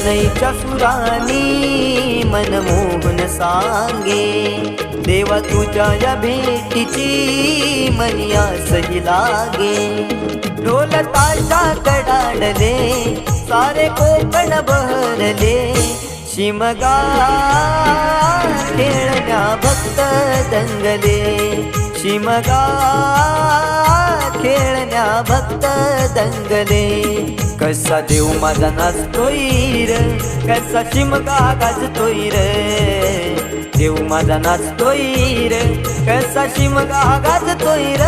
शरणईच्या सुरानी मनमोहन सांगे, देवा तुझ्या या भेटीची मनी आसही लागे। ढोल ताशा कडाडले सारे कोकण बहरले, शिमगा खेळण्या भक्त दंगले, शिमगा खेळण्या भक्त दंगले। कसा देव माझा नाचतोय र, कसा शिमगा गाजतोय र, देव माझा नाचतोय र, कसा शिमगा गाजतोय र।